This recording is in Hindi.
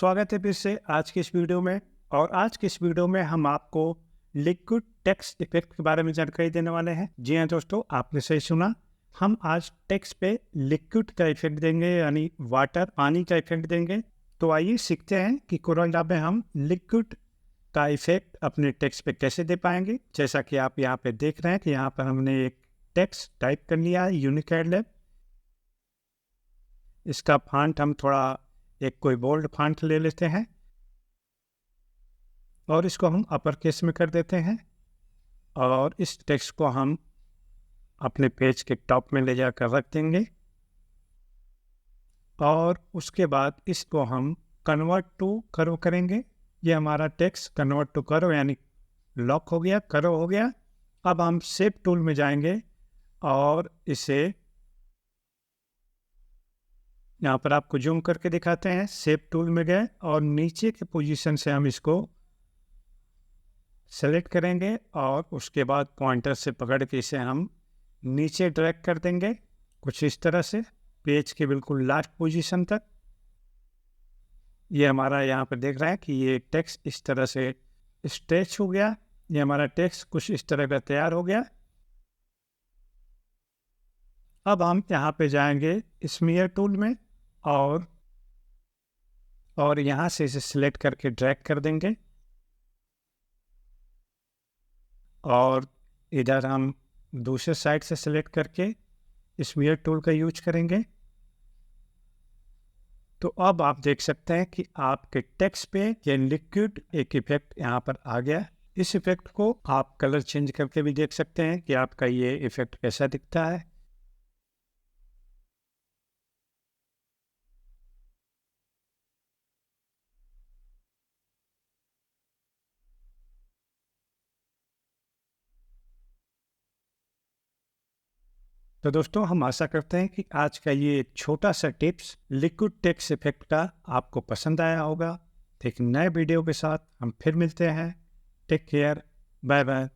स्वागत है फिर से आज की इस वीडियो में। और आज की इस वीडियो में हम आपको लिक्विड टेक्स्ट इफेक्ट के बारे में जानकारी देने वाले हैं। जी हाँ दोस्तों, आपने सही सुना। हम आज टेक्स्ट पे लिक्विड का इफेक्ट देंगे, यानी वाटर पानी का इफेक्ट देंगे। तो आइए सीखते हैं कि कोरोना में हम लिक्विड का इफेक्ट अपने टेक्स्ट पे कैसे दे पाएंगे। जैसा कि आप यहाँ पे देख रहे हैं कि यहाँ पर हमने एक टेक्स्ट टाइप कर लिया है, यूनिकैड लैब। इसका फॉन्ट हम थोड़ा एक कोई बोल्ड फॉन्ट ले लेते हैं और इसको हम अपर केस में कर देते हैं। और इस टेक्स्ट को हम अपने पेज के टॉप में ले जाकर रख देंगे और उसके बाद इसको हम कन्वर्ट टू कर्व करेंगे। ये हमारा टेक्स्ट कन्वर्ट टू कर्व यानी लॉक हो गया, कर्व हो गया। अब हम शेप टूल में जाएंगे और इसे यहाँ पर आपको जूम करके दिखाते हैं। शेप टूल में गए और नीचे के पोजीशन से हम इसको सेलेक्ट करेंगे और उसके बाद पॉइंटर से पकड़ के इसे हम नीचे ड्रैग कर देंगे कुछ इस तरह से, पेज के बिल्कुल लास्ट पोजीशन तक। ये हमारा यहाँ पर देख रहा है कि ये टेक्स्ट इस तरह से स्ट्रेच हो गया। ये हमारा टेक्स्ट कुछ इस तरह का तैयार हो गया। अब हम यहाँ पे जाएंगे स्मीयर टूल में और यहाँ से इसे सिलेक्ट करके ड्रैग कर देंगे और इधर हम दूसरे साइड से सिलेक्ट करके स्मीयर टूल का यूज करेंगे। तो अब आप देख सकते हैं कि आपके टेक्स्ट पे ये लिक्विड एक इफेक्ट यहाँ पर आ गया। इस इफेक्ट को आप कलर चेंज करके भी देख सकते हैं कि आपका ये इफेक्ट कैसा दिखता है। तो दोस्तों, हम आशा करते हैं कि आज का ये एक छोटा सा टिप्स लिक्विड टेक्स्ट इफेक्ट का आपको पसंद आया होगा। एक नए वीडियो के साथ हम फिर मिलते हैं। Take care, bye bye.